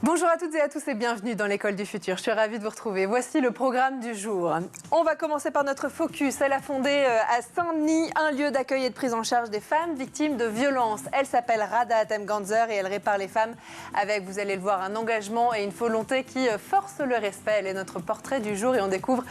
Bonjour à toutes et à tous et bienvenue dans l'école du futur. Je suis ravie de vous retrouver. Voici le programme du jour. On va commencer par notre focus. Elle a fondé à Saint-Denis un lieu d'accueil et de prise en charge des femmes victimes de violences. Elle s'appelle Rada Atem-Ganzer et elle répare les femmes avec, vous allez le voir, un engagement et une volonté qui force le respect. Elle est notre portrait du jour et on découvre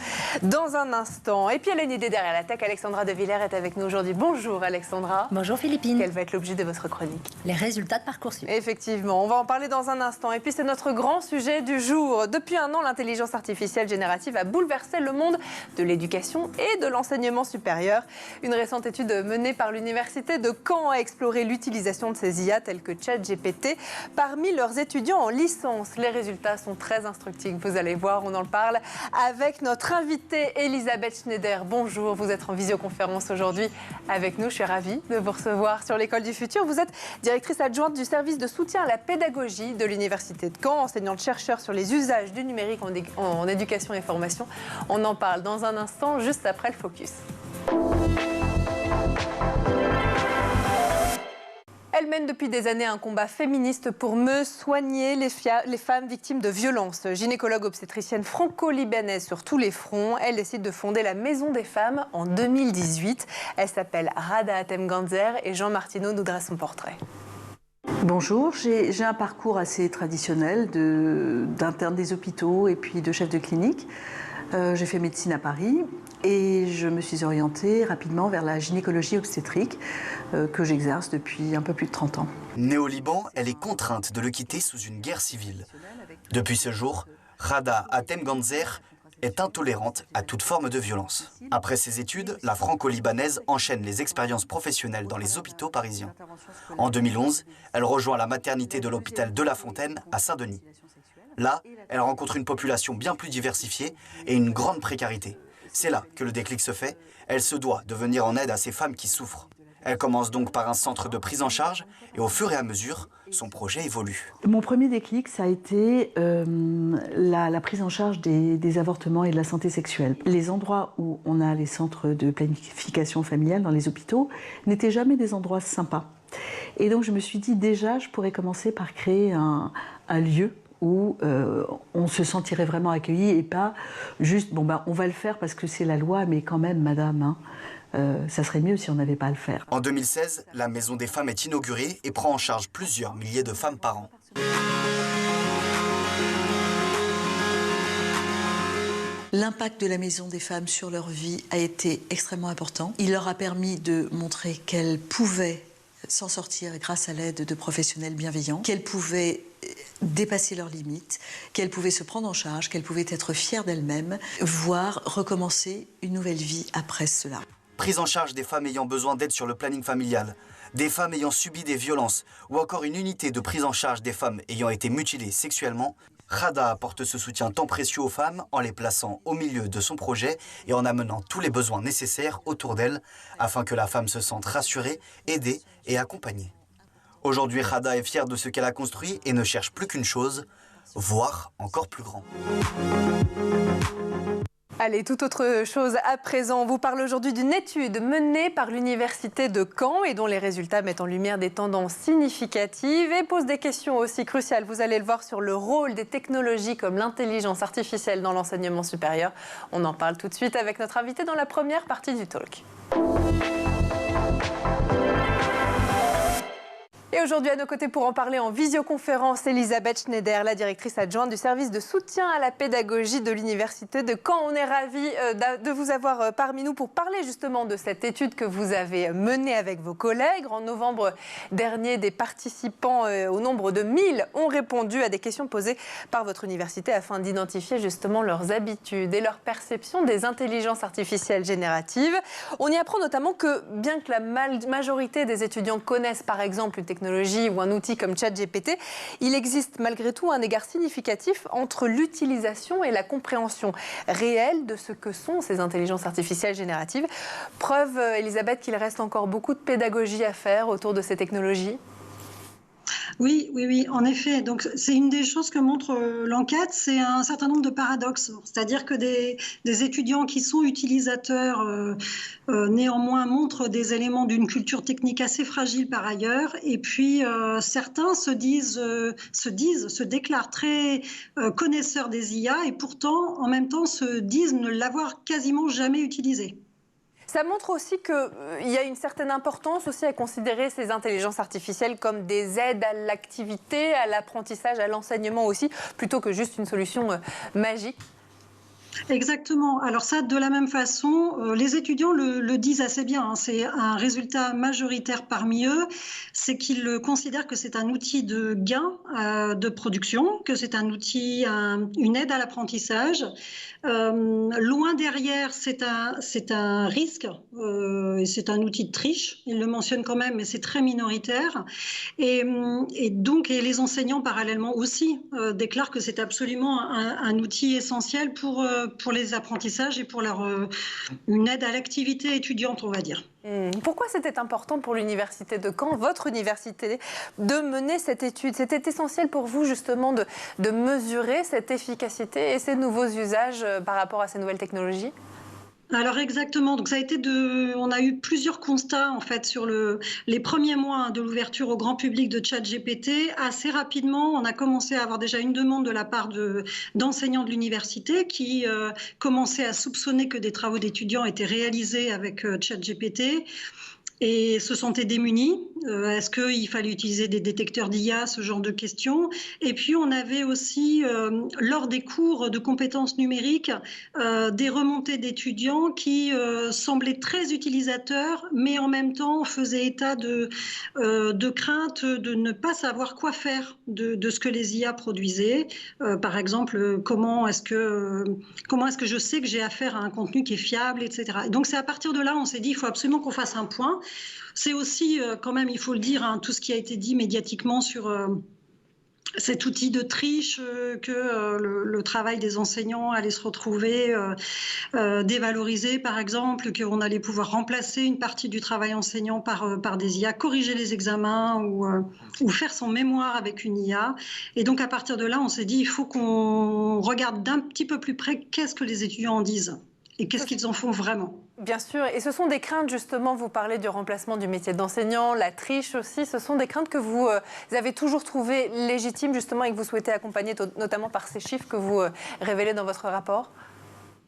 dans un instant. Et puis elle a une idée derrière la tech. Alexandra De Villers est avec nous aujourd'hui. Bonjour Alexandra. Bonjour Philippine. Quel va être l'objet de votre chronique? Les résultats de Parcoursup. Effectivement, on va en parler dans un instant. Et puis c'est notre grand sujet du jour. Depuis un an, l'intelligence artificielle générative a bouleversé le monde de l'éducation et de l'enseignement supérieur. Une récente étude menée par l'université de Caen a exploré l'utilisation de ces IA telles que ChatGPT parmi leurs étudiants en licence. Les résultats sont très instructifs. Vous allez voir, on en parle avec notre invitée Elisabeth Schneider. Bonjour, vous êtes en visioconférence aujourd'hui avec nous. Je suis ravie de vous recevoir sur l'école du futur. Vous êtes directrice adjointe du service de soutien à la pédagogie de l'université de Caen, enseignante-chercheur sur les usages du numérique en éducation et formation. On en parle dans un instant, juste après le focus. Elle mène depuis des années un combat féministe pour mieux soigner les femmes victimes de violences. Gynécologue obstétricienne franco-libanaise sur tous les fronts, elle décide de fonder la Maison des femmes en 2018. Elle s'appelle Rada Atem-Ganzer et Jean Martineau nous dresse son portrait. Bonjour, j'ai un parcours assez traditionnel d'interne des hôpitaux et puis de chef de clinique. J'ai fait médecine à Paris et je me suis orientée rapidement vers la gynécologie obstétrique que j'exerce depuis un peu plus de 30 ans. Née au Liban, elle est contrainte de le quitter sous une guerre civile. Depuis ce jour, Rada Atem-Ganzer est intolérante à toute forme de violence. Après ses études, la franco-libanaise enchaîne les expériences professionnelles dans les hôpitaux parisiens. En 2011, elle rejoint la maternité de l'hôpital de La Fontaine à Saint-Denis. Là, elle rencontre une population bien plus diversifiée et une grande précarité. C'est là que le déclic se fait. Elle se doit de venir en aide à ces femmes qui souffrent. Elle commence donc par un centre de prise en charge et au fur et à mesure, son projet évolue. Mon premier déclic, ça a été la prise en charge des avortements et de la santé sexuelle. Les endroits où on a les centres de planification familiale dans les hôpitaux n'étaient jamais des endroits sympas. Et donc je me suis dit déjà, je pourrais commencer par créer un lieu où on se sentirait vraiment accueilli et pas juste, on va le faire parce que c'est la loi, mais quand même, madame, ça serait mieux si on n'avait pas à le faire. En 2016, la Maison des femmes est inaugurée et prend en charge plusieurs milliers de femmes par an. L'impact de la Maison des femmes sur leur vie a été extrêmement important. Il leur a permis de montrer qu'elles pouvaient s'en sortir grâce à l'aide de professionnels bienveillants, qu'elles pouvaient dépasser leurs limites, qu'elles pouvaient se prendre en charge, qu'elles pouvaient être fières d'elles-mêmes, voire recommencer une nouvelle vie après cela. Prise en charge des femmes ayant besoin d'aide sur le planning familial, des femmes ayant subi des violences ou encore une unité de prise en charge des femmes ayant été mutilées sexuellement, Rada apporte ce soutien tant précieux aux femmes en les plaçant au milieu de son projet et en amenant tous les besoins nécessaires autour d'elle afin que la femme se sente rassurée, aidée et accompagnée. Aujourd'hui, Rada est fière de ce qu'elle a construit et ne cherche plus qu'une chose, voir encore plus grand. Allez, toute autre chose à présent. On vous parle aujourd'hui d'une étude menée par l'université de Caen et dont les résultats mettent en lumière des tendances significatives et posent des questions aussi cruciales. Vous allez le voir sur le rôle des technologies comme l'intelligence artificielle dans l'enseignement supérieur. On en parle tout de suite avec notre invité dans la première partie du talk. Et aujourd'hui, à nos côtés pour en parler en visioconférence, Elisabeth Schneider, la directrice adjointe du service de soutien à la pédagogie de l'université de Caen. On est ravis de vous avoir parmi nous pour parler justement de cette étude que vous avez menée avec vos collègues. En novembre dernier, des participants au nombre de 1000 ont répondu à des questions posées par votre université afin d'identifier justement leurs habitudes et leur perception des intelligences artificielles génératives. On y apprend notamment que bien que la majorité des étudiants connaissent par exemple une technologie ou un outil comme ChatGPT, il existe malgré tout un égard significatif entre l'utilisation et la compréhension réelle de ce que sont ces intelligences artificielles génératives. Preuve, Elisabeth, qu'il reste encore beaucoup de pédagogie à faire autour de ces technologies. Oui, oui, oui, en effet. Donc, c'est une des choses que montre l'enquête, c'est un certain nombre de paradoxes. C'est-à-dire que des étudiants qui sont utilisateurs, néanmoins, montrent des éléments d'une culture technique assez fragile par ailleurs. Et puis, certains se déclarent très connaisseurs des IA et pourtant, en même temps, se disent ne l'avoir quasiment jamais utilisé. Ça montre aussi qu'il y a une certaine importance aussi à considérer ces intelligences artificielles comme des aides à l'activité, à l'apprentissage, à l'enseignement aussi, plutôt que juste une solution magique. Exactement. Alors ça, de la même façon, les étudiants le disent assez bien, hein. C'est un résultat majoritaire parmi eux, c'est qu'ils considèrent que c'est un outil de gain de production, que c'est un outil, une aide à l'apprentissage. Loin derrière, c'est un risque et c'est un outil de triche. Ils le mentionnent quand même, mais c'est très minoritaire. Et donc, les enseignants parallèlement aussi déclarent que c'est absolument un outil essentiel pour les apprentissages et pour une aide à l'activité étudiante, on va dire. Pourquoi c'était important pour l'université de Caen, votre université, de mener cette étude? C'était essentiel pour vous justement de mesurer cette efficacité et ces nouveaux usages par rapport à ces nouvelles technologies? Alors exactement, donc on a eu plusieurs constats en fait sur les premiers mois de l'ouverture au grand public de ChatGPT. Assez rapidement, on a commencé à avoir déjà une demande de la part d'enseignants de l'université qui commençaient à soupçonner que des travaux d'étudiants étaient réalisés avec ChatGPT et se sentaient démunis. Est-ce qu'il fallait utiliser des détecteurs d'IA, ce genre de questions? Et puis on avait aussi, lors des cours de compétences numériques, des remontées d'étudiants qui semblaient très utilisateurs, mais en même temps faisaient état de crainte de ne pas savoir quoi faire de ce que les IA produisaient. Par exemple, comment est-ce que je sais que j'ai affaire à un contenu qui est fiable, etc. Et donc c'est à partir de là, on s'est dit, il faut absolument qu'on fasse un point. C'est aussi, quand même, il faut le dire, hein, tout ce qui a été dit médiatiquement sur cet outil de triche, que le travail des enseignants allait se retrouver dévalorisé, par exemple, qu'on allait pouvoir remplacer une partie du travail enseignant par des IA, corriger les examens ou faire son mémoire avec une IA. Et donc, à partir de là, on s'est dit, il faut qu'on regarde d'un petit peu plus près qu'est-ce que les étudiants en disent et qu'est-ce qu'ils en font vraiment. Bien sûr, et ce sont des craintes justement, vous parlez du remplacement du métier d'enseignant, la triche aussi, ce sont des craintes que vous avez toujours trouvées légitimes justement et que vous souhaitez accompagner notamment par ces chiffres que vous révélez dans votre rapport?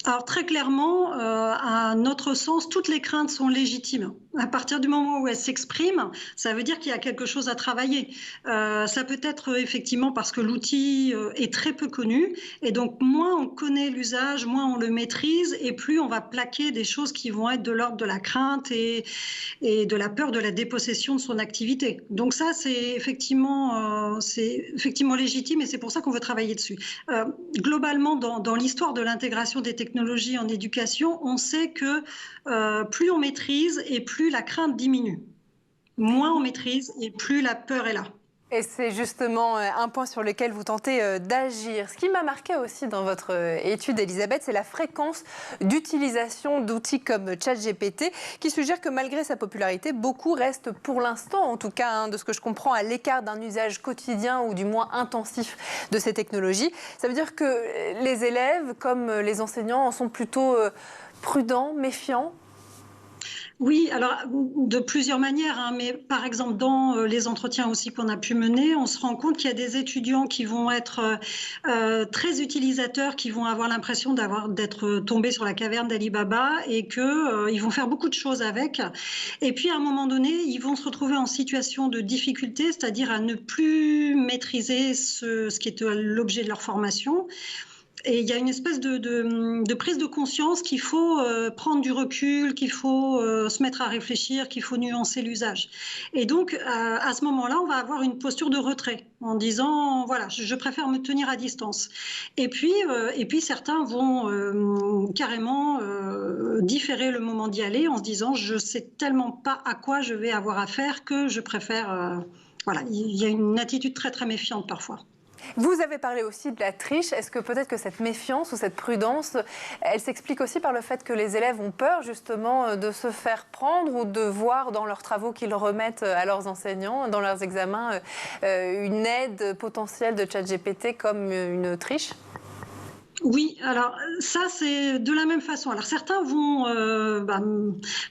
Alors très clairement, à notre sens, toutes les craintes sont légitimes. À partir du moment où elles s'expriment, ça veut dire qu'il y a quelque chose à travailler. Ça peut être effectivement parce que l'outil est très peu connu et donc moins on connaît l'usage, moins on le maîtrise et plus on va plaquer des choses qui vont être de l'ordre de la crainte et de la peur de la dépossession de son activité. Donc ça, c'est effectivement légitime et c'est pour ça qu'on veut travailler dessus. Globalement, dans l'histoire de l'intégration des technologies en éducation, on sait que plus on maîtrise et plus la crainte diminue. Moins on maîtrise et plus la peur est là. Et c'est justement un point sur lequel vous tentez d'agir. Ce qui m'a marqué aussi dans votre étude, Elisabeth, c'est la fréquence d'utilisation d'outils comme ChatGPT, qui suggère que malgré sa popularité, beaucoup restent pour l'instant, en tout cas, hein, de ce que je comprends, à l'écart d'un usage quotidien ou du moins intensif de ces technologies. Ça veut dire que les élèves, comme les enseignants, en sont plutôt prudents, méfiants? Oui, alors de plusieurs manières, hein, mais par exemple dans les entretiens aussi qu'on a pu mener, on se rend compte qu'il y a des étudiants qui vont être très utilisateurs, qui vont avoir l'impression d'être tombés sur la caverne d'Ali Baba et qu'ils vont faire beaucoup de choses avec. Et puis à un moment donné, ils vont se retrouver en situation de difficulté, c'est-à-dire à ne plus maîtriser ce qui est l'objet de leur formation. Et il y a une espèce de prise de conscience qu'il faut prendre du recul, qu'il faut se mettre à réfléchir, qu'il faut nuancer l'usage. Et donc, à ce moment-là, on va avoir une posture de retrait en disant, voilà, je préfère me tenir à distance. Et puis certains vont carrément différer le moment d'y aller en se disant, je ne sais tellement pas à quoi je vais avoir affaire que je préfère... Voilà, il y a une attitude très, très méfiante parfois. Vous avez parlé aussi de la triche. Est-ce que peut-être que cette méfiance ou cette prudence, elle s'explique aussi par le fait que les élèves ont peur justement de se faire prendre ou de voir dans leurs travaux qu'ils remettent à leurs enseignants, dans leurs examens, une aide potentielle de ChatGPT comme une triche ? Oui, alors ça c'est de la même façon. Alors certains vont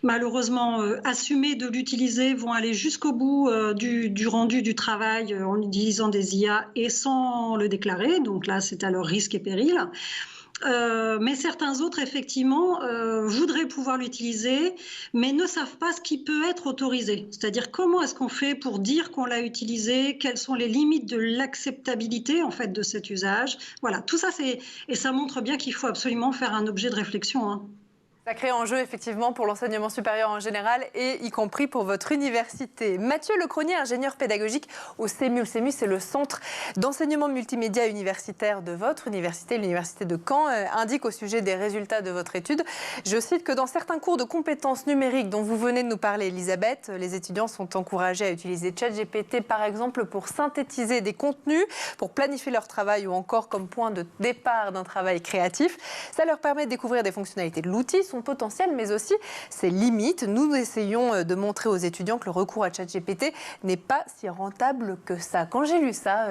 malheureusement assumer de l'utiliser, vont aller jusqu'au bout du rendu du travail en utilisant des IA et sans le déclarer. Donc là c'est à leur risque et péril. Mais certains autres, effectivement, voudraient pouvoir l'utiliser, mais ne savent pas ce qui peut être autorisé. C'est-à-dire comment est-ce qu'on fait pour dire qu'on l'a utilisé, quelles sont les limites de l'acceptabilité en fait de cet usage. Voilà, tout ça, et ça montre bien qu'il faut absolument faire un objet de réflexion, hein. Sacré enjeu, effectivement, pour l'enseignement supérieur en général et y compris pour votre université. Mathieu Lecronier, ingénieur pédagogique au CEMU. Le CEMU, c'est le centre d'enseignement multimédia universitaire de votre université, l'université de Caen, indique au sujet des résultats de votre étude. Je cite que dans certains cours de compétences numériques dont vous venez de nous parler, Elisabeth, les étudiants sont encouragés à utiliser ChatGPT, par exemple, pour synthétiser des contenus, pour planifier leur travail ou encore comme point de départ d'un travail créatif. Ça leur permet de découvrir des fonctionnalités de l'outil, son potentiel, mais aussi ses limites. Nous essayons de montrer aux étudiants que le recours à ChatGPT n'est pas si rentable que ça. Quand j'ai lu ça,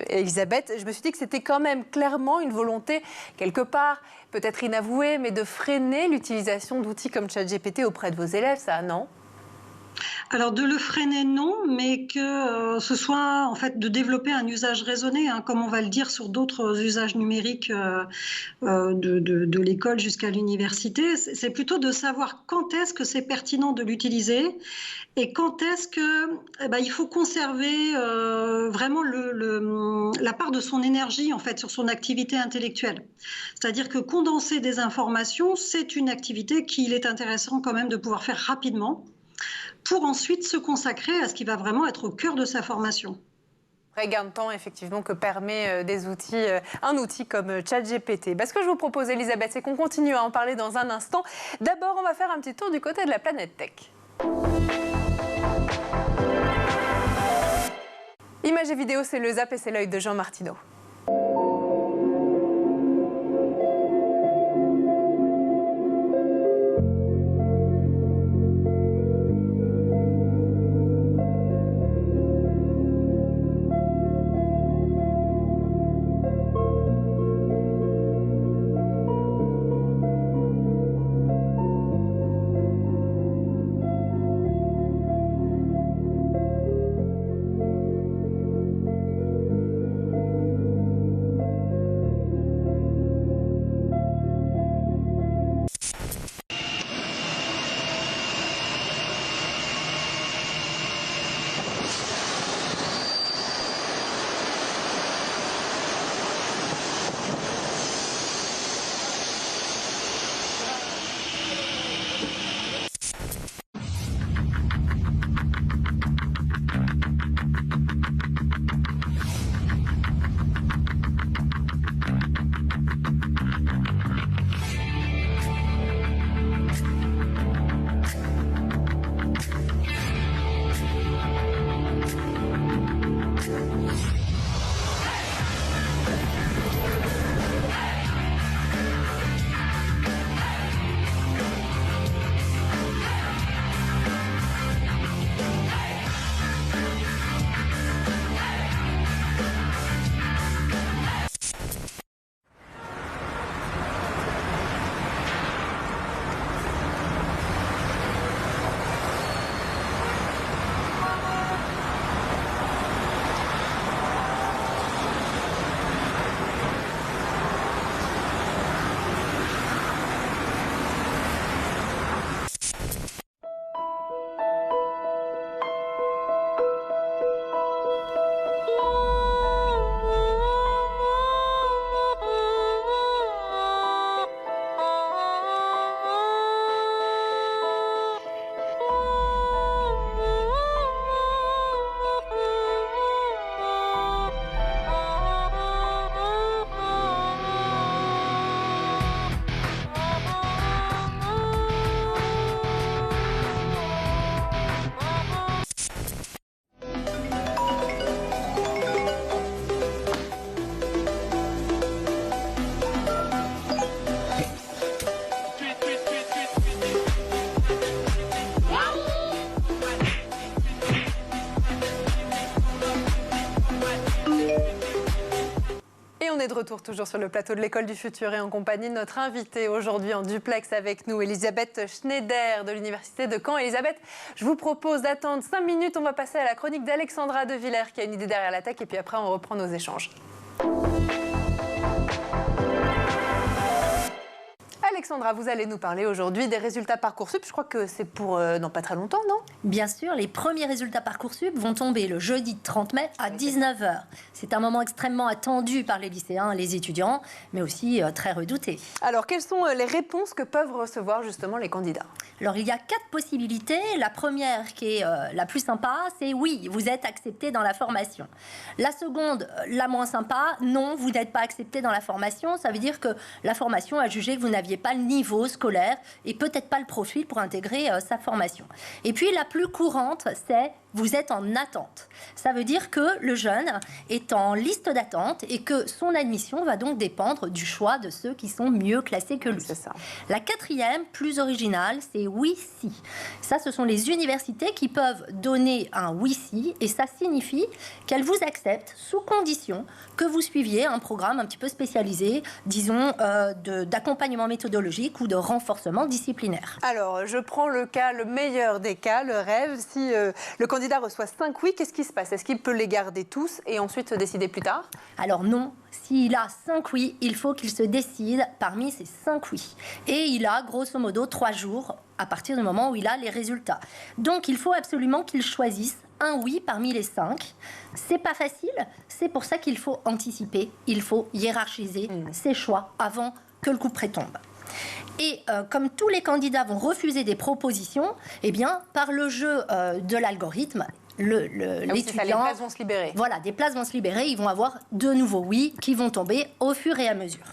Elisabeth, je me suis dit que c'était quand même clairement une volonté, quelque part, peut-être inavouée, mais de freiner l'utilisation d'outils comme ChatGPT auprès de vos élèves, ça, non ? Alors de le freiner, non, mais que ce soit en fait de développer un usage raisonné, hein, comme on va le dire sur d'autres usages numériques de l'école jusqu'à l'université. C'est plutôt de savoir quand est-ce que c'est pertinent de l'utiliser et quand est-ce que il faut conserver vraiment la part de son énergie en fait sur son activité intellectuelle. C'est-à-dire que condenser des informations, c'est une activité qu'il est intéressant quand même de pouvoir faire rapidement, pour ensuite se consacrer à ce qui va vraiment être au cœur de sa formation. Vrai gain de temps, effectivement, que permet un outil comme ChatGPT. Ce que je vous propose, Elisabeth, c'est qu'on continue à en parler dans un instant. D'abord, on va faire un petit tour du côté de la planète tech. Images et vidéos, c'est le Zap et c'est l'œil de Jean Martineau. de retour toujours sur le plateau de l'École du Futur et en compagnie de notre invitée aujourd'hui en duplex avec nous, Elisabeth Schneider de l'Université de Caen. Elisabeth, je vous propose d'attendre 5 minutes. On va passer à la chronique d'Alexandra De Villers qui a une idée derrière la tech et puis après on reprend nos échanges. Alexandra, vous allez nous parler aujourd'hui des résultats Parcoursup. Je crois que c'est pour dans pas très longtemps, non? Bien sûr, les premiers résultats Parcoursup vont tomber le jeudi 30 mai à 19h. C'est un moment extrêmement attendu par les lycéens, les étudiants, mais aussi très redouté. Alors, quelles sont les réponses que peuvent recevoir justement les candidats? Alors, il y a 4 possibilités. La première, qui est la plus sympa, c'est oui, vous êtes accepté dans la formation. La seconde, la moins sympa, non, vous n'êtes pas accepté dans la formation. Ça veut dire que la formation a jugé que vous n'aviez pas le niveau scolaire et peut-être pas le profil pour intégrer sa formation. Et puis, la plus courante, c'est vous êtes en attente. Ça veut dire que le jeune est en liste d'attente et que son admission va donc dépendre du choix de ceux qui sont mieux classés que lui. C'est ça. La quatrième, plus originale, c'est oui-si. Ça, ce sont les universités qui peuvent donner un oui-si et ça signifie qu'elles vous acceptent sous condition que vous suiviez un programme un petit peu spécialisé, disons, d'accompagnement méthodologique ou de renforcement disciplinaire. Alors, je prends le cas, le meilleur des cas, le rêve. Si le candidat reçoit 5 oui, qu'est-ce qui se passe? Est-ce qu'il peut les garder tous et ensuite se décider plus tard? Alors non, s'il a 5 oui, il faut qu'il se décide parmi ces 5 oui. Et il a grosso modo 3 jours à partir du moment où il a les résultats. Donc il faut absolument qu'il choisisse un oui parmi les 5. C'est pas facile, c'est pour ça qu'il faut anticiper, il faut hiérarchiser ses choix avant que le couperet tombe. Et comme tous les candidats vont refuser des propositions, eh bien, par le jeu de l'algorithme, l'étudiant... Les places vont se libérer. Voilà, des places vont se libérer, ils vont avoir de nouveaux oui qui vont tomber au fur et à mesure.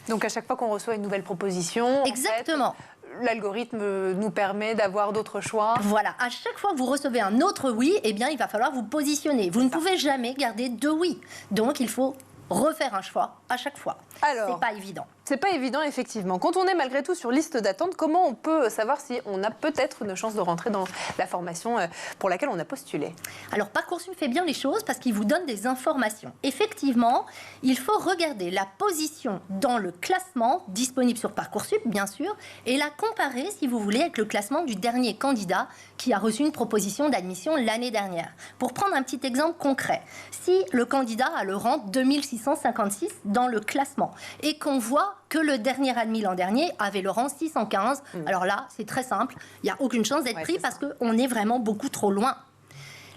Donc à chaque fois qu'on reçoit une nouvelle proposition, exactement. En fait, l'algorithme nous permet d'avoir d'autres choix. Voilà, à chaque fois que vous recevez un autre oui, eh bien, il va falloir vous positionner. Vous ne pouvez jamais garder 2 oui. Donc il faut refaire un choix à chaque fois. Alors, c'est pas évident. C'est pas évident, effectivement. Quand on est malgré tout sur liste d'attente, comment on peut savoir si on a peut-être une chance de rentrer dans la formation pour laquelle on a postulé? Alors, Parcoursup fait bien les choses parce qu'il vous donne des informations. Effectivement, il faut regarder la position dans le classement disponible sur Parcoursup, bien sûr, et la comparer, si vous voulez, avec le classement du dernier candidat qui a reçu une proposition d'admission l'année dernière. Pour prendre un petit exemple concret, si le candidat a le rang 2656 dans le classement et qu'on voit que le dernier admis l'an dernier avait le rang 615. Alors là, c'est très simple. Il n'y a aucune chance d'être pris parce qu'on est vraiment beaucoup trop loin.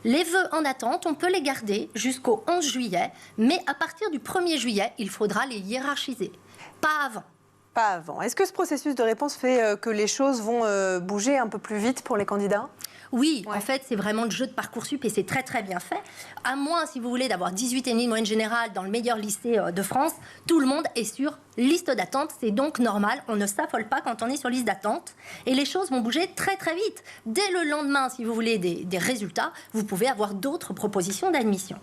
Les vœux en attente, on peut les garder jusqu'au 11 juillet, mais à partir du 1er juillet, il faudra les hiérarchiser. Pas avant. Pas avant. Est-ce que ce processus de réponse fait que les choses vont bouger un peu plus vite pour les candidats? Oui, en fait, c'est vraiment le jeu de Parcoursup et c'est très très bien fait. À moins, si vous voulez, d'avoir 18,5 de moyenne générale dans le meilleur lycée de France, tout le monde est sur liste d'attente. C'est donc normal, on ne s'affole pas quand on est sur liste d'attente. Et les choses vont bouger très très vite. Dès le lendemain, si vous voulez, des résultats, vous pouvez avoir d'autres propositions d'admission.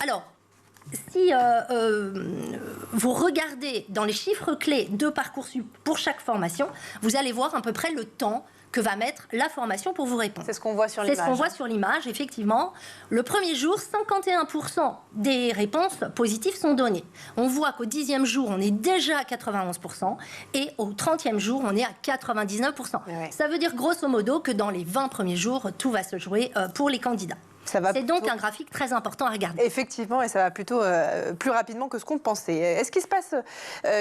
Alors, si vous regardez dans les chiffres clés de Parcoursup pour chaque formation, vous allez voir à peu près le temps que va mettre la formation pour vous répondre. C'est ce qu'on voit sur l'image. C'est ce qu'on voit sur l'image, effectivement. Le premier jour, 51% des réponses positives sont données. On voit qu'au 10e jour, on est déjà à 91% et au 30e jour, on est à 99%. Ouais. Ça veut dire grosso modo que dans les 20 premiers jours, tout va se jouer pour les candidats. C'est donc un graphique très important à regarder. Effectivement, et ça va plutôt plus rapidement que ce qu'on pensait. Est-ce qu'il se passe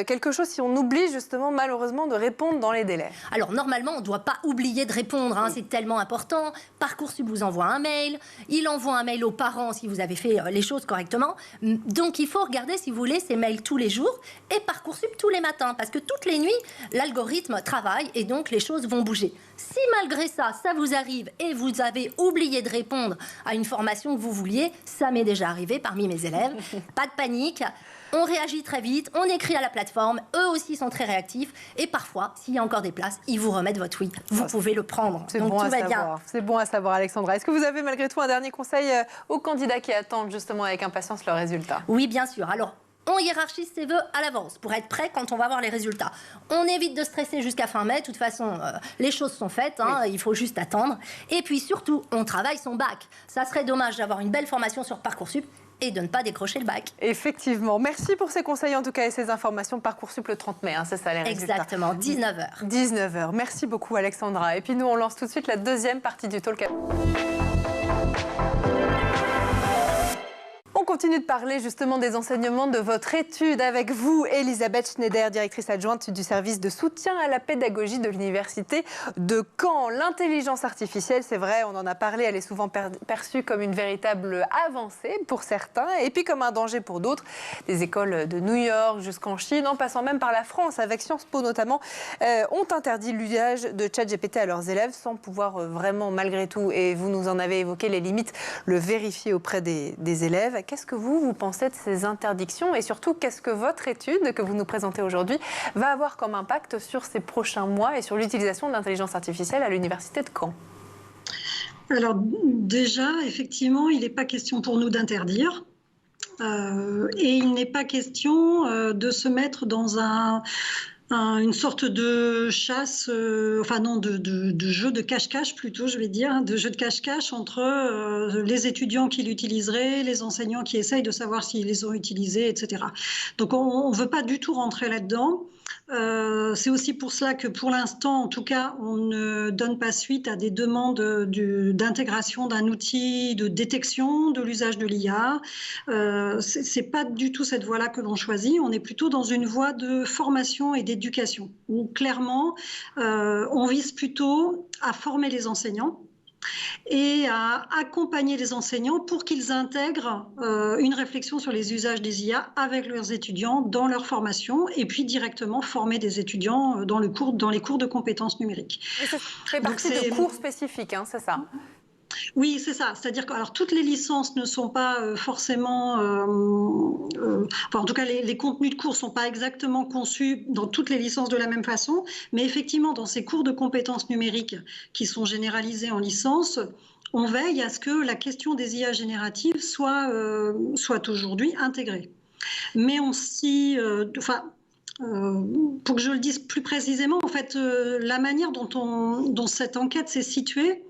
quelque chose si on oublie justement malheureusement de répondre dans les délais? Alors normalement, on ne doit pas oublier de répondre, hein, c'est tellement important. Parcoursup vous envoie un mail, il envoie un mail aux parents si vous avez fait les choses correctement. Donc il faut regarder, si vous voulez, ces mails tous les jours et Parcoursup tous les matins, parce que toutes les nuits, l'algorithme travaille et donc les choses vont bouger. Si malgré ça, ça vous arrive et vous avez oublié de répondre à une formation que vous vouliez, ça m'est déjà arrivé parmi mes élèves. Pas de panique, on réagit très vite, on écrit à la plateforme, eux aussi sont très réactifs et parfois, s'il y a encore des places, ils vous remettent votre oui. Vous pouvez le prendre. C'est donc bon tout à va savoir. bien. C'est bon à savoir, Alexandra. Est-ce que vous avez malgré tout un dernier conseil aux candidats qui attendent justement avec impatience leurs résultats? Oui, bien sûr. Alors, on hiérarchise ses vœux à l'avance pour être prêt quand on va voir les résultats. On évite de stresser jusqu'à fin mai. De toute façon, les choses sont faites. Hein, il faut juste attendre. Et puis surtout, on travaille son bac. Ça serait dommage d'avoir une belle formation sur Parcoursup et de ne pas décrocher le bac. Effectivement. Merci pour ces conseils en tout cas et ces informations. Parcoursup le 30 mai, c'est ça les résultats. Exactement, 19h. 19h. Merci beaucoup Alexandra. Et puis nous, on lance tout de suite la deuxième partie du talk. On continue de parler justement des enseignements de votre étude avec vous, Elisabeth Schneider, directrice adjointe du service de soutien à la pédagogie de l'université de Caen. L'intelligence artificielle, c'est vrai, on en a parlé, elle est souvent perçue comme une véritable avancée pour certains et puis comme un danger pour d'autres. Des écoles de New York jusqu'en Chine, en passant même par la France, avec Sciences Po notamment, ont interdit l'usage de ChatGPT à leurs élèves sans pouvoir vraiment, malgré tout, et vous nous en avez évoqué les limites, le vérifier auprès des élèves. Qu'est-ce que vous pensez de ces interdictions et surtout, qu'est-ce que votre étude que vous nous présentez aujourd'hui va avoir comme impact sur ces prochains mois et sur l'utilisation de l'intelligence artificielle à l'université de Caen? Alors déjà, effectivement, il n'est pas question pour nous d'interdire. Et il n'est pas question de se mettre dans une sorte de chasse, de jeu de cache-cache plutôt, je vais dire, de jeu de cache-cache entre les étudiants qui l'utiliseraient, les enseignants qui essayent de savoir s'ils les ont utilisés, etc. Donc on ne veut pas du tout rentrer là-dedans. C'est aussi pour cela que pour l'instant, en tout cas, on ne donne pas suite à des demandes d'intégration d'un outil de détection de l'usage de l'IA. C'est pas du tout cette voie-là que l'on choisit. On est plutôt dans une voie de formation et d'éducation, où clairement, on vise plutôt à former les enseignants et à accompagner les enseignants pour qu'ils intègrent une réflexion sur les usages des IA avec leurs étudiants dans leur formation et puis directement former des étudiants dans les cours de compétences numériques. Et ça fait partie de cours spécifiques, c'est ça? Oui, c'est ça. C'est-à-dire que toutes les licences ne sont pas forcément... en tout cas, les contenus de cours ne sont pas exactement conçus dans toutes les licences de la même façon. Mais effectivement, dans ces cours de compétences numériques qui sont généralisés en licence, on veille à ce que la question des IA génératives soit aujourd'hui intégrée. Mais on s'y... pour que je le dise plus précisément, en fait, la manière dont cette enquête s'est située,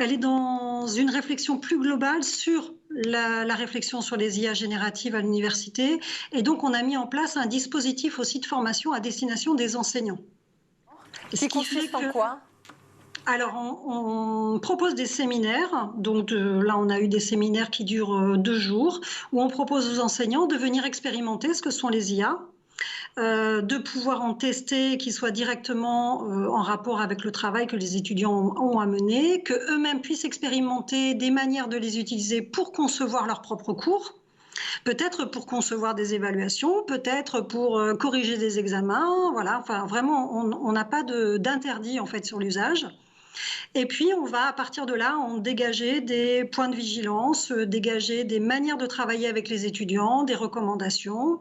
elle est dans une réflexion plus globale sur la réflexion sur les IA génératives à l'université. Et donc, on a mis en place un dispositif aussi de formation à destination des enseignants. Qui consiste en quoi ? Alors, on propose des séminaires. Donc là, on a eu des séminaires qui durent 2 jours, où on propose aux enseignants de venir expérimenter ce que sont les IA. De pouvoir en tester qui soit directement en rapport avec le travail que les étudiants ont à mener, qu'eux-mêmes puissent expérimenter des manières de les utiliser pour concevoir leurs propres cours, peut-être pour concevoir des évaluations, peut-être pour corriger des examens. Voilà, enfin, vraiment, on n'a pas d'interdit en fait sur l'usage. Et puis, on va, à partir de là, en dégager des points de vigilance, dégager des manières de travailler avec les étudiants, des recommandations.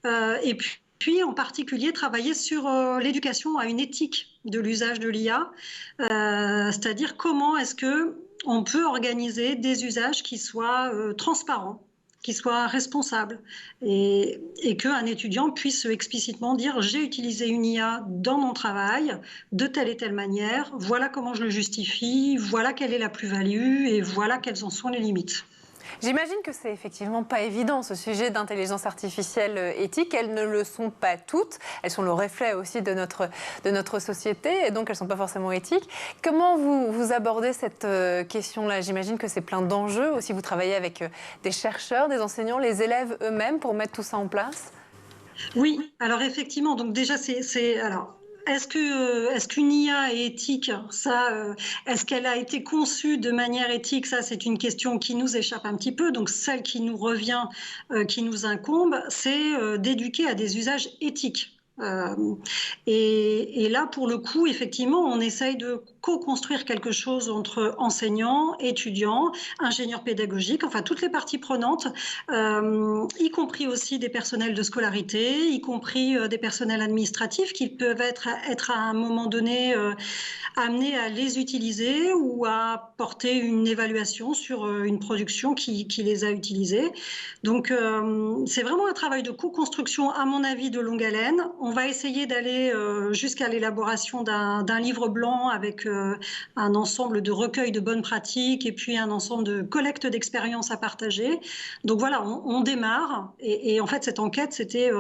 Et puis, en particulier, travailler sur l'éducation à une éthique de l'usage de l'IA, c'est-à-dire comment est-ce qu'on peut organiser des usages qui soient transparents, qui soient responsables, et qu'un étudiant puisse explicitement dire « j'ai utilisé une IA dans mon travail de telle et telle manière, voilà comment je le justifie, voilà quelle est la plus-value et voilà quelles en sont les limites ». J'imagine que c'est effectivement pas évident ce sujet d'intelligence artificielle éthique. Elles ne le sont pas toutes. Elles sont le reflet aussi de notre société et donc elles ne sont pas forcément éthiques. Comment vous abordez cette question-là? J'imagine que c'est plein d'enjeux. Aussi, vous travaillez avec des chercheurs, des enseignants, les élèves eux-mêmes pour mettre tout ça en place? Oui, alors effectivement, donc déjà est-ce qu'une IA est éthique? Est-ce qu'elle a été conçue de manière éthique? Ça, c'est une question qui nous échappe un petit peu. Donc, celle qui nous revient, qui nous incombe, c'est d'éduquer à des usages éthiques. Et là, pour le coup, effectivement, on essaye de co-construire quelque chose entre enseignants, étudiants, ingénieurs pédagogiques, enfin toutes les parties prenantes, y compris aussi des personnels de scolarité, y compris des personnels administratifs qui peuvent être à un moment donné amenés à les utiliser ou à porter une évaluation sur une production qui les a utilisés. Donc, c'est vraiment un travail de co-construction, à mon avis, de longue haleine. on va essayer d'aller jusqu'à l'élaboration d'un livre blanc avec un ensemble de recueils de bonnes pratiques et puis un ensemble de collectes d'expériences à partager. Donc voilà, on démarre et en fait cette enquête c'était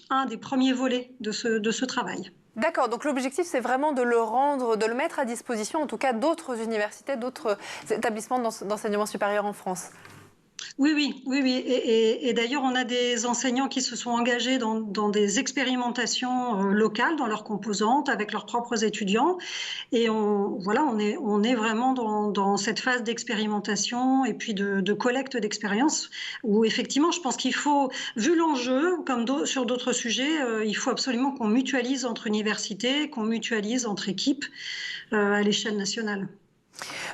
un des premiers volets de ce travail. D'accord, donc l'objectif c'est vraiment de le mettre à disposition en tout cas d'autres universités, d'autres établissements d'enseignement supérieur en France. Oui. Et d'ailleurs, on a des enseignants qui se sont engagés dans des expérimentations locales, dans leurs composantes, avec leurs propres étudiants. Et on est vraiment dans cette phase d'expérimentation et puis de collecte d'expériences où effectivement, je pense qu'il faut, vu l'enjeu, comme sur d'autres sujets, il faut absolument qu'on mutualise entre universités, qu'on mutualise entre équipes à l'échelle nationale.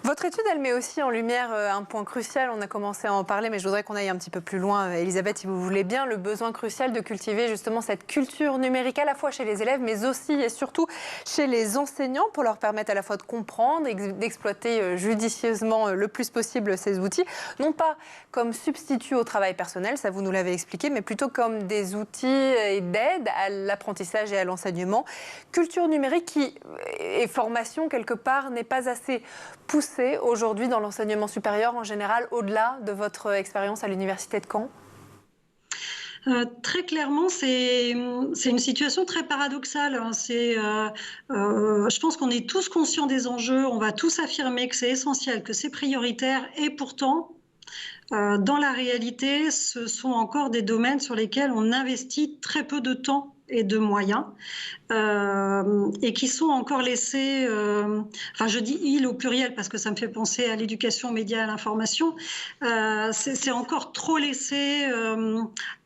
Votre étude, elle met aussi en lumière un point crucial, on a commencé à en parler, mais je voudrais qu'on aille un petit peu plus loin, Elisabeth, si vous voulez bien, le besoin crucial de cultiver justement cette culture numérique à la fois chez les élèves, mais aussi et surtout chez les enseignants pour leur permettre à la fois de comprendre et d'exploiter judicieusement le plus possible ces outils, non pas comme substitut au travail personnel, ça vous nous l'avez expliqué, mais plutôt comme des outils d'aide à l'apprentissage et à l'enseignement. Culture numérique qui, et formation quelque part, n'est pas assez poussée aujourd'hui dans l'enseignement supérieur en général, au-delà de votre expérience à l'université de Caen? Très clairement, c'est une situation très paradoxale. Je pense qu'on est tous conscients des enjeux, on va tous affirmer que c'est essentiel, que c'est prioritaire, et pourtant, dans la réalité, ce sont encore des domaines sur lesquels on investit très peu de temps et de moyens, et qui sont encore laissés, enfin je dis ils au pluriel parce que ça me fait penser à l'éducation, aux médias, à l'information, c'est encore trop laissé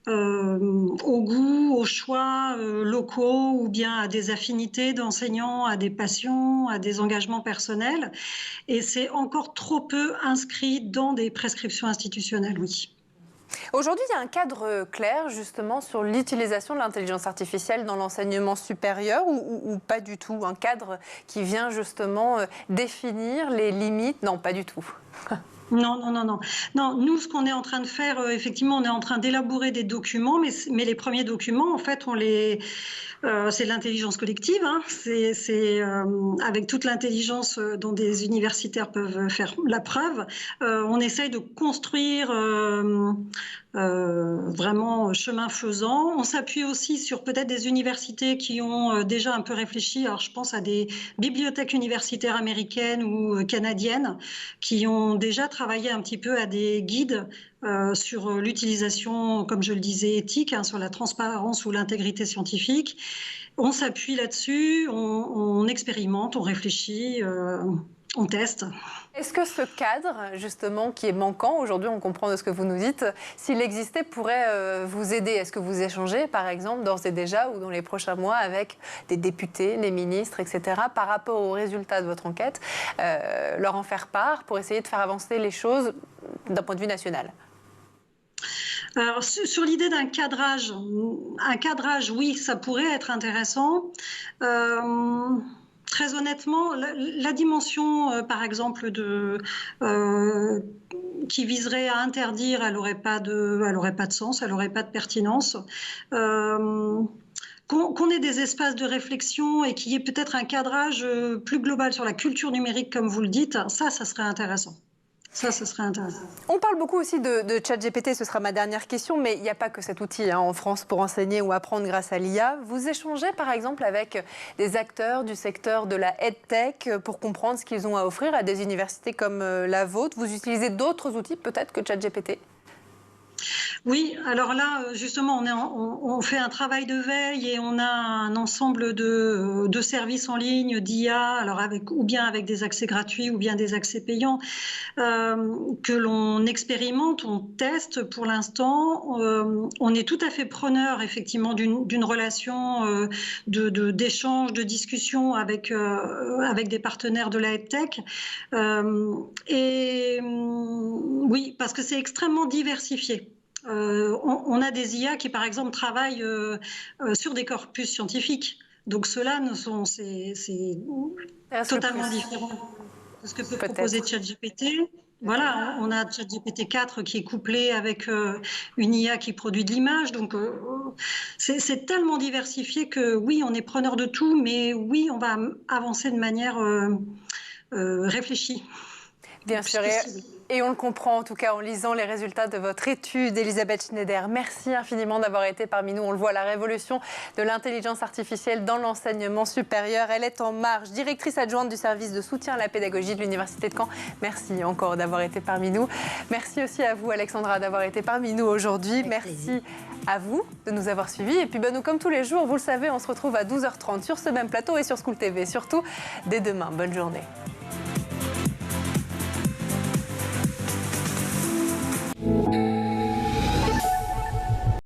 au goût, aux choix locaux ou bien à des affinités d'enseignants, à des passions, à des engagements personnels, et c'est encore trop peu inscrit dans des prescriptions institutionnelles, oui. Aujourd'hui, il y a un cadre clair justement sur l'utilisation de l'intelligence artificielle dans l'enseignement supérieur ou pas du tout? Un cadre qui vient justement définir les limites? Non, pas du tout. Non. Nous, ce qu'on est en train de faire, effectivement, on est en train d'élaborer des documents, mais les premiers documents, en fait, c'est l'intelligence collective. Hein. C'est avec toute l'intelligence dont des universitaires peuvent faire la preuve. On essaye de construire vraiment chemin faisant. On s'appuie aussi sur peut-être des universités qui ont déjà un peu réfléchi. Alors, je pense à des bibliothèques universitaires américaines ou canadiennes qui ont déjà travaillé un petit peu à des guides sur l'utilisation, comme je le disais, éthique, hein, sur la transparence ou l'intégrité scientifique. On s'appuie là-dessus, on expérimente, on réfléchit, on teste. Est-ce que ce cadre, justement, qui est manquant, aujourd'hui on comprend de ce que vous nous dites, s'il existait, pourrait vous aider? Est-ce que vous échangez, par exemple, d'ores et déjà ou dans les prochains mois avec des députés, les ministres, etc., par rapport aux résultats de votre enquête, leur en faire part pour essayer de faire avancer les choses d'un point de vue national? Alors, sur l'idée d'un cadrage, oui, ça pourrait être intéressant. Très honnêtement, la dimension, par exemple, qui viserait à interdire, elle n'aurait pas de sens, elle n'aurait pas de pertinence. Qu'on ait des espaces de réflexion et qu'il y ait peut-être un cadrage plus global sur la culture numérique, comme vous le dites, ça serait intéressant. Ça, ce serait intéressant. On parle beaucoup aussi de ChatGPT, ce sera ma dernière question, mais il n'y a pas que cet outil en France pour enseigner ou apprendre grâce à l'IA. Vous échangez par exemple avec des acteurs du secteur de la EdTech pour comprendre ce qu'ils ont à offrir à des universités comme la vôtre. Vous utilisez d'autres outils peut-être que ChatGPT? Oui, alors là, justement, on fait un travail de veille et on a un ensemble de services en ligne, d'IA, alors ou bien avec des accès gratuits ou bien des accès payants, que l'on expérimente, on teste pour l'instant. On est tout à fait preneur, effectivement, d'une relation d'échange, de discussion avec des partenaires de la EdTech. Oui, parce que c'est extrêmement diversifié. On a des IA qui, par exemple, travaillent sur des corpus scientifiques. Donc, ceux-là, c'est totalement différent de ce que peut proposer ChatGPT. Voilà, on a ChatGPT 4 qui est couplé avec une IA qui produit de l'image. Donc, c'est tellement diversifié que oui, on est preneur de tout, mais oui, on va avancer de manière réfléchie. Bien sûr, et on le comprend en tout cas en lisant les résultats de votre étude, Elisabeth Schneider. Merci infiniment d'avoir été parmi nous. On le voit, la révolution de l'intelligence artificielle dans l'enseignement supérieur. Elle est en marche, directrice adjointe du service de soutien à la pédagogie de l'Université de Caen. Merci encore d'avoir été parmi nous. Merci aussi à vous, Alexandra, d'avoir été parmi nous aujourd'hui. Merci à vous de nous avoir suivis. Et puis, nous, comme tous les jours, vous le savez, on se retrouve à 12h30 sur ce même plateau et sur School TV. Surtout, dès demain. Bonne journée.